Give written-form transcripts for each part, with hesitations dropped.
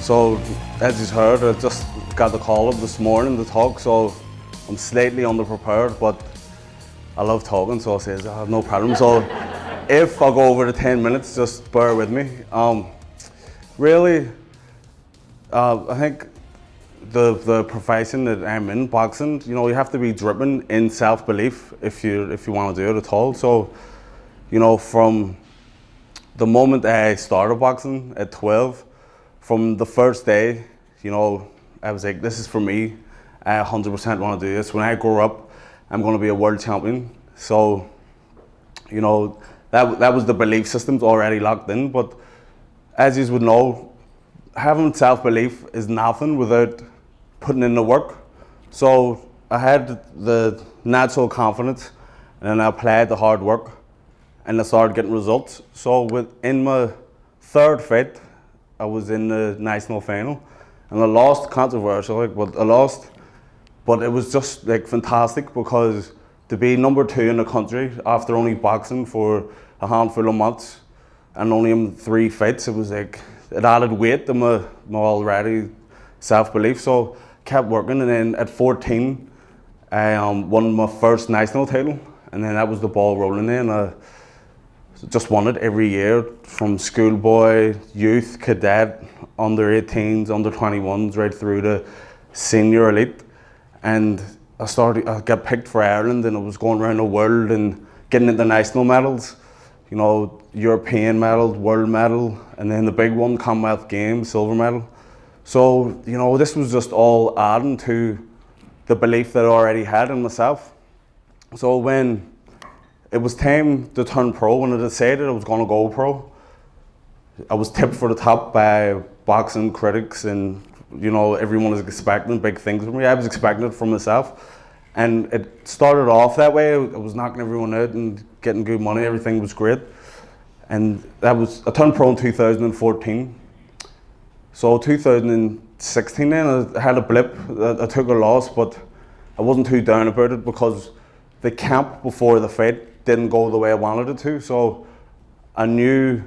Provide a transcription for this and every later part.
So, as you've heard, I just got the call up this morning to talk, so I'm slightly underprepared, but I love talking, so I says I have no problem. So, if I go over the 10 minutes, just bear with me. Really, I think the profession that I'm in, boxing, you know, you have to be dripping in self-belief if you want to do it at all. So, you know, from the moment I started boxing at 12, from the first day, you know, I was like, this is for me. I 100% want to do this. When I grow up, I'm going to be a world champion. So, you know, that was the belief system's already locked in. But as you would know, having self-belief is nothing without putting in the work. So I had the natural confidence, and then I applied the hard work, and I started getting results. So within my third fight, I was in the national final, and I lost, controversial, but I lost. But it was just like fantastic, because to be number 2 in the country after only boxing for a handful of months and only in 3 fights, it was like, it added weight to my already self-belief. So kept working, and then at 14, I won my first national title, and then that was the ball rolling in. I just won it every year, from schoolboy, youth, cadet, under 18s, under 21s, right through to senior elite. And I got picked for Ireland, and I was going around the world and getting international medals, you know, European medal, world medal, and then the big one, Commonwealth Games, silver medal. So, you know, this was just all adding to the belief that I already had in myself. So when it was time to turn pro, when I decided I was going to go pro, I was tipped for the top by boxing critics, and you know, everyone was expecting big things from me. I was expecting it from myself, and it started off that way. I was knocking everyone out and getting good money. Everything was great, and I turned pro in 2014. So 2016, then I had a blip. I took a loss, but I wasn't too down about it, because the camp before the fight didn't go the way I wanted it to. So I knew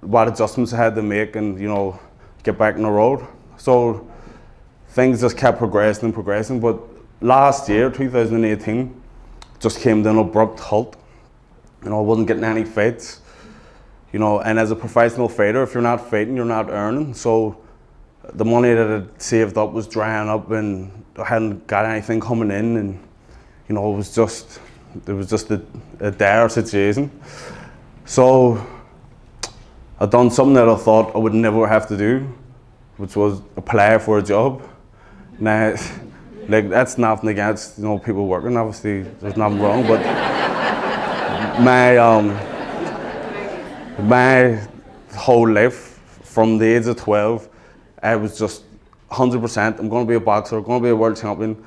what adjustments I had to make, and you know, get back on the road. So things just kept progressing. But last year, 2018, just came to an abrupt halt. You know, I wasn't getting any fights. You know, and as a professional fighter, if you're not fighting, you're not earning. So the money that I'd saved up was drying up, and I hadn't got anything coming in, and you know, it was just a dire situation. So I'd done something that I thought I would never have to do, which was apply for a job. Now, like, that's nothing against, you know, people working. Obviously, there's nothing wrong, but my whole life, from the age of 12, I was just 100%. I'm going to be a boxer. I'm going to be a world champion.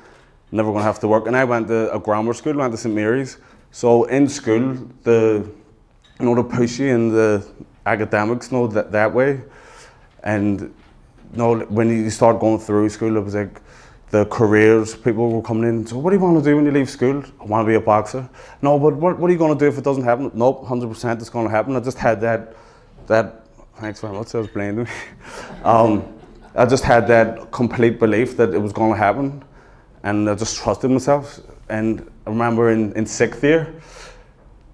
Never going to have to work. And I went to a grammar school. Went to St. Mary's. So in school, the push you in the academics, you know, that way. And you know, when you start going through school, it was like the careers, people were coming in. So what do you want to do when you leave school? I want to be a boxer. No, but what are you going to do if it doesn't happen? Nope, 100% it's going to happen. I just had that. Thanks very much. I was playing to me. I just had that complete belief that it was going to happen, and I just trusted myself. And I remember in 6th year,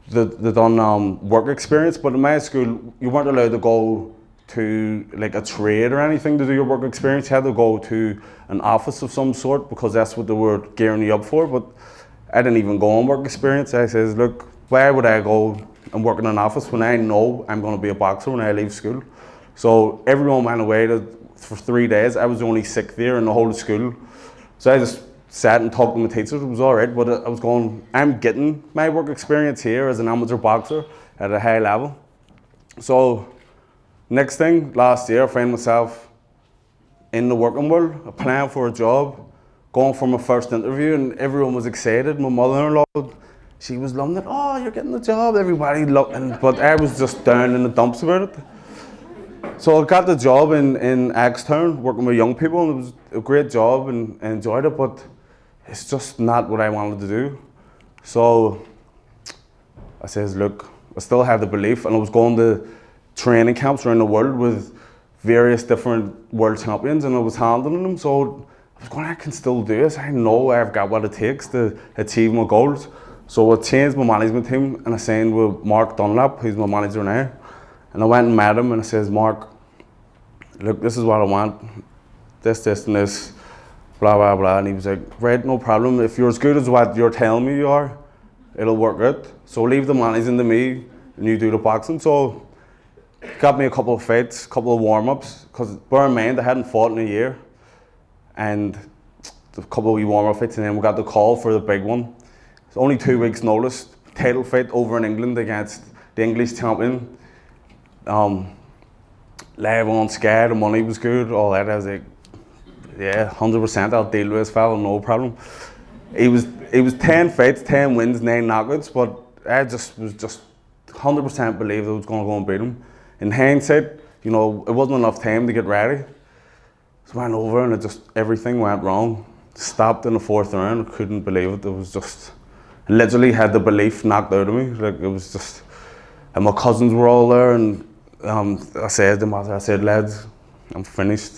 they done work experience, but in my school, you weren't allowed to go to like a trade or anything to do your work experience. You had to go to an office of some sort, because that's what they were gearing you up for. But I didn't even go on work experience. I says, look, why would I go and work in an office when I know I'm going to be a boxer when I leave school? So everyone went away for 3 days. I was the only 6th year in the whole of school. So I just sat and talked to my teachers. It was all right, but I was going, I'm getting my work experience here as an amateur boxer at a high level. So next thing, last year, I found myself in the working world, applying for a job, going for my first interview, and everyone was excited. My mother-in-law, she was loving it. Oh, you're getting the job. Everybody loved, but I was just down in the dumps about it. So I got the job in Axtown, working with young people, and it was a great job, and I enjoyed it, but it's just not what I wanted to do. So I says, look, I still had the belief, and I was going to training camps around the world with various different world champions, and I was handling them. So I was going, I can still do this. I know I've got what it takes to achieve my goals. So I changed my management team, and I signed with Mark Dunlap, who's my manager now. And I went and met him, and I says, Mark, look, this is what I want. This, and this, blah, blah, blah. And he was like, right, no problem. If you're as good as what you're telling me you are, it'll work out. So leave the managing to me, and you do the boxing. So got me a couple of fights, a couple of warm-ups, because bear in mind, I hadn't fought in a year. And a couple of wee warm-up fights, and then we got the call for the big one. It's only 2 weeks' notice. Title fight over in England against the English champion. Live on Sky, the money was good, all that. I was like, yeah, 100%, I'll deal with this fella, no problem. It was 10 fights, 10 wins, 9 knockouts, but I was 100% believed I was going to go and beat him. In hindsight, you know, it wasn't enough time to get ready. So I went over and everything went wrong. Stopped in the 4th round, couldn't believe it. It was just, I literally had the belief knocked out of me. Like, it was just, and my cousins were all there, and I said to them, lads, I'm finished.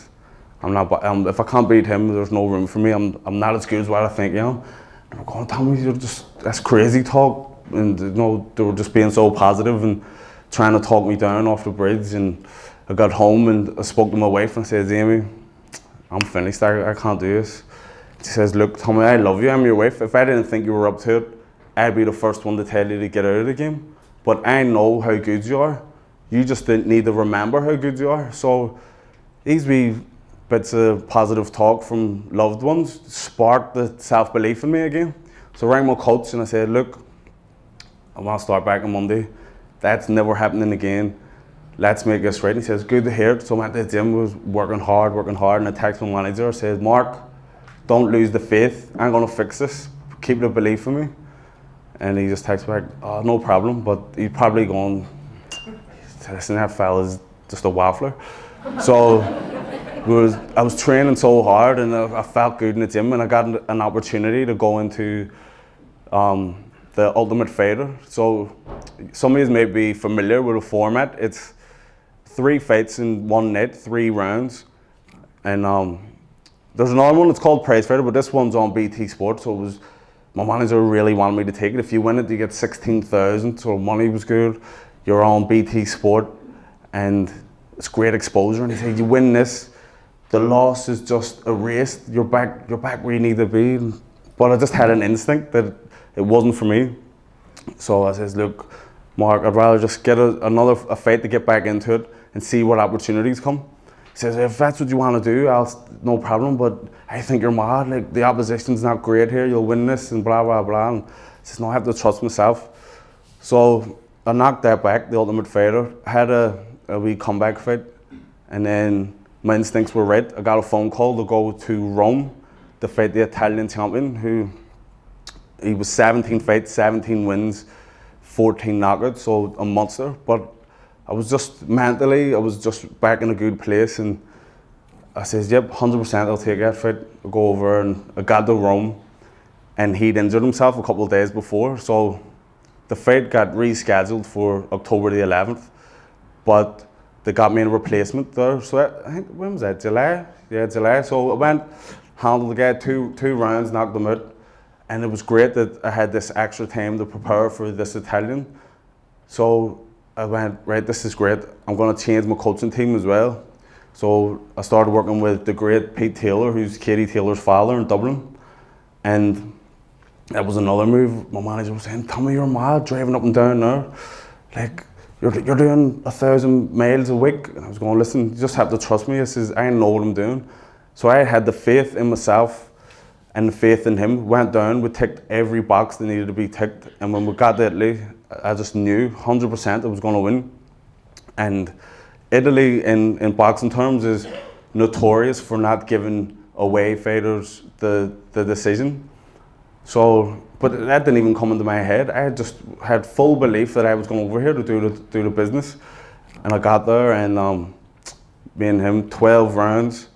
I'm not. If I can't beat him, there's no room for me. I'm not as good as what I think I am. And I'm going, Tommy, that's crazy talk. And you know, they were just being so positive and trying to talk me down off the bridge. And I got home and I spoke to my wife and I said, Amy, I'm finished. I can't do this. She says, look, Tommy, I love you. I'm your wife. If I didn't think you were up to it, I'd be the first one to tell you to get out of the game. But I know how good you are. You just didn't need to remember how good you are. So these wee bits of positive talk from loved ones sparked the self-belief in me again. So I rang my coach and I said, look, I want to start back on Monday. That's never happening again. Let's make this right. He says, good to hear it. So I went to the gym, was working hard, and I texted my manager, I said, Mark, don't lose the faith. I'm going to fix this. Keep the belief in me. And he just texted back, oh, no problem, but he's probably going, listen, that fella's just a waffler. So I was training so hard and I felt good in the gym, and I got an opportunity to go into the Ultimate Fighter. So some of you may be familiar with the format. It's 3 fights in one night, 3 rounds. And there's another one that's called Prize Fighter, but this one's on BT Sport. So my manager really wanted me to take it. If you win it, you get 16,000. So money was good. You're on BT Sport, and it's great exposure. And he said, you win this, the loss is just erased. You're back where you need to be. But I just had an instinct that it wasn't for me. So I says, look, Mark, I'd rather just get a fight to get back into it and see what opportunities come. He says, if that's what you want to do, no problem, but I think you're mad. Like, the opposition's not great here. You'll win this and blah, blah, blah. And he says, no, I have to trust myself. So I knocked that back, the Ultimate Fighter. I had a wee comeback fight, and then my instincts were right. I got a phone call to go to Rome to fight the Italian champion, he was 17 fights, 17 wins, 14 knockouts, so a monster. But I was just mentally, I was just back in a good place, and I says, yep, 100% I'll take that fight. I'll go over, and I got to Rome, and he'd injured himself a couple of days before, so the fight got rescheduled for October the 11th, but they got me in a replacement there. So I think, when was that, July? Yeah, July. So I went, handled the guy, two rounds, knocked him out. And it was great that I had this extra time to prepare for this Italian. So I went, right, this is great. I'm going to change my coaching team as well. So I started working with the great Pete Taylor, who's Katie Taylor's father in Dublin. And that was another move. My manager was saying, Tommy, you're mad driving up and down there. Like, you're doing 1,000 miles a week. And I was going, listen, you just have to trust me. I says, I know what I'm doing. So I had the faith in myself and the faith in him. Went down, we ticked every box that needed to be ticked. And when we got to Italy, I just knew 100% I was going to win. And Italy, in boxing terms, is notorious for not giving away fighters the decision. So, but that didn't even come into my head. I just had full belief that I was going over here to do the business. And I got there, and me and him, 12 rounds,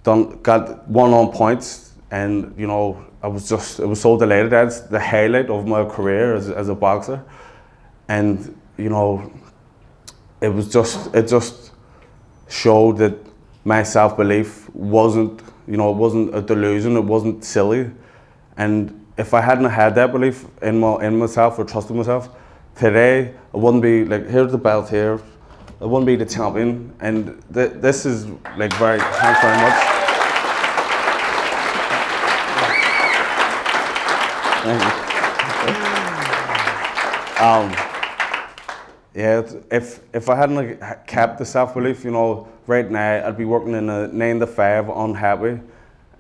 got one on points. And you know, I was so delighted. That's the highlight of my career as a boxer. And you know, it just showed that my self-belief wasn't, it wasn't a delusion, it wasn't silly. And if I hadn't had that belief in myself or trusted myself, today I wouldn't be like, here's the belt here, I wouldn't be the champion. And this is like thanks very much. Thank you. Yeah, if I hadn't kept the self-belief, right now I'd be working in a 9 to 5, unhappy,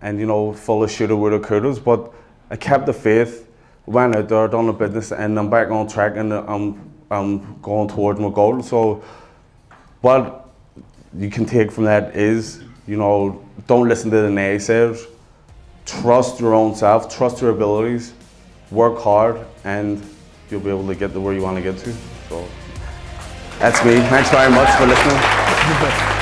and full of shoulda, woulda, couldas. But I kept the faith, went out there, done the business, and I'm back on track, and I'm going towards my goal. So what you can take from that is, don't listen to the naysayers. Trust your own self, trust your abilities, work hard, and you'll be able to get to where you want to get to. So that's me. Thanks very much for listening.